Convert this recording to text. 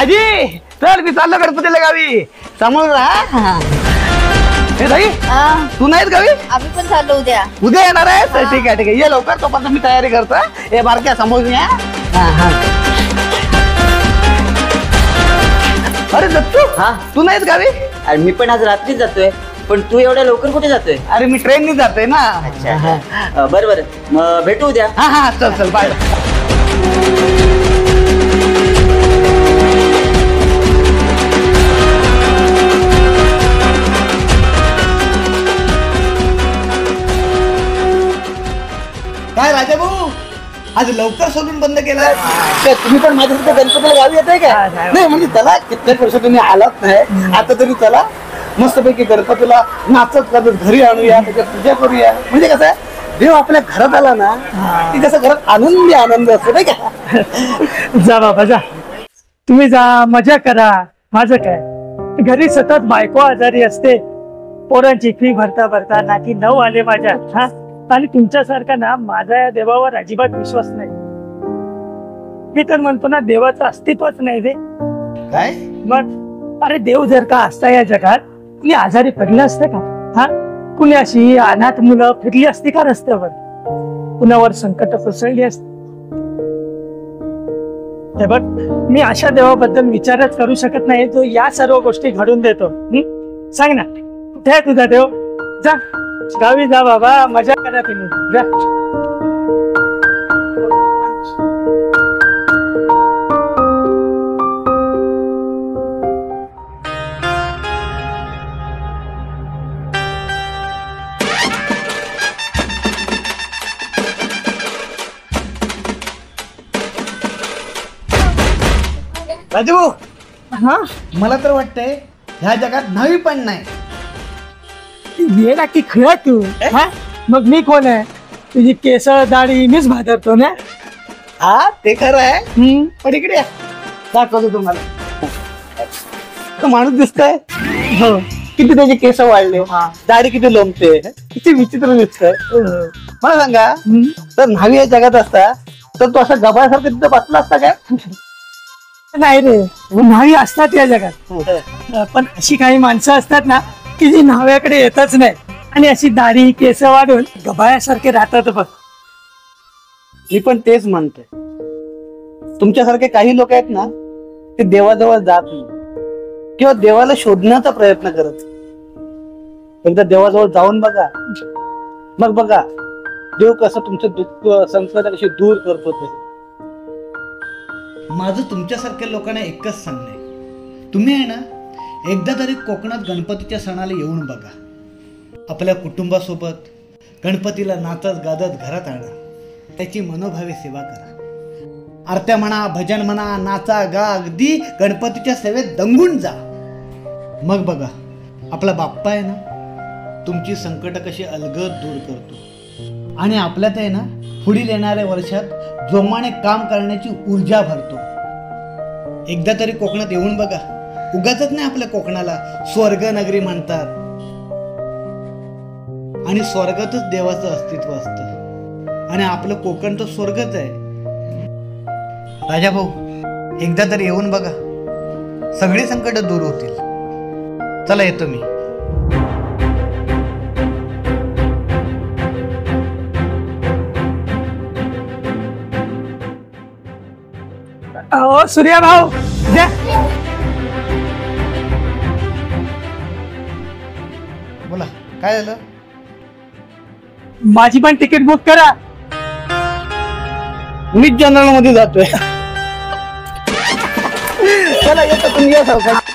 आजी चल मी चाललो गणपतीला गावी समोर राहा. ताई तू नाहीत गावी? आम्ही पण चाललो उद्या. उद्या येणार आहे? तर ठीक आहे ठीक आहे ये लवकर तोपर्यंत मी तयारी करतो. हे बारक्या समोर या. अरे दत्तू तू नाहीत गावी? अरे मी पण आज रात्रीच जातोय. पण तू एवढ्या लवकर कुठे जातोय? अरे मी ट्रेननी जातोय ना. अच्छा बरं बरं मग भेटू उद्या. हा हा चल चल बाय. काय राजा भाऊ आज लवकर सोडून बंद केलाय? तुम्ही पण माझ्यासाठी गणपतीला गावी येताय का? नाही म्हणजे चला कित्येक वर्ष तुम्ही आलात नाही आता तरी चला मस्तपैकी गणपतीला नाचत करत घरी आणूया त्याच्या पूजा करूया. म्हणजे कसं आहे देव आपल्या घरात आला ना की कसं घरात आनंदी आनंद असतो नाही का? जा बाबा जा तुम्ही जा मजा करा. माझं काय घरी सतत बायको आजारी असते. पोरांची फी भरता भरता नाकी 9 आले माझ्या. हा आणि तुमच्यासारखा ना माझा या देवावर अजिबात विश्वास नाही. मी तर म्हणतो ना देवाचं अस्तित्वच नाही रे. काय मग अरे देव जर का असता या जगात कुणी आजारी पडलं असतं का? हा कुणी अशी अनाथ मुलं फिरली असती का रस्त्यावर? कुणावर संकट कोसळली असती? हे बघ मी अशा देवाबद्दल विचारच करू शकत नाही जो या सर्व गोष्टी घडून देतो. सांग ना कुठे आहे तुझा देव? जा गावी जा बाबा मजा करा तुम्ही जा. राजू मला तर वाटतंय ह्या जगात न्हावी पण नाही. येडा की खरं तू. मग मी कोण आहे? तुझी केस दाढी मीच भादरतो ना. हा ते खरं आहे पण इकडे या. दाखवतो तुम्हाला. तो माणूस दिसतोय हो किती त्याचे केस वाढले दाढी किती लोंबते किती विचित्र दिसतंय. मला सांगा तर न्हावी या जगात असता तर तो असा गबाळसारखं तिथं बसला असता काय? नाही रे न्हावी असतात या जगात. पण अशी काही माणसं असतात ना की जी न्हाव्याकडे येतच नाही आणि अशी दाढी केस वाढून गबाळ्यासारखे राहतात बघ. मी पण तेच म्हणतोय. तुमच्यासारखे काही लोक आहेत ना ते देवाजवळ जात नाही किंवा देवाला शोधण्याचा प्रयत्न करत. एकदा देवाजवळ जाऊन बघा मग बघा देव कसं तुमचं दुःख संकट कशी दूर करतो ते. माझं तुमच्यासारख्या लोकांना एकच सांगणं आहे तुम्ही आहे ना एकदा तरी कोकणात गणपतीच्या सणाला येऊन बघा. आपल्या कुटुंबासोबत गणपतीला नाचत गाजत घरात आणा. त्याची मनोभावे सेवा करा. आरत्या म्हणा भजन म्हणा नाचा गा अगदी गणपतीच्या सेवेत दंगून जा. मग बघा आपला बाप्पा आहे ना तुमची संकट कशी अलगद दूर करतो आणि आपल्यात आहे ना पुढील येणाऱ्या वर्षात जोमाने काम करण्याची ऊर्जा भरतो. एकदा तरी कोकणात येऊन बघा. उगाचच नाही आपल्या कोकणाला स्वर्ग नगरी म्हणतात आणि स्वर्गातच देवाचं अस्तित्व असतं आणि आपलं कोकण तर स्वर्गच आहे. राजा भाऊ एकदा तरी येऊन बघा सगळी संकट दूर होतील. चला येतो मी. अहो सूर्या भाऊ द्या. बोला काय झालं? माझी पण तिकीट बुक करा. मीच जनरल मध्ये जातोय. चला येतो तुम्ही या सावकाश.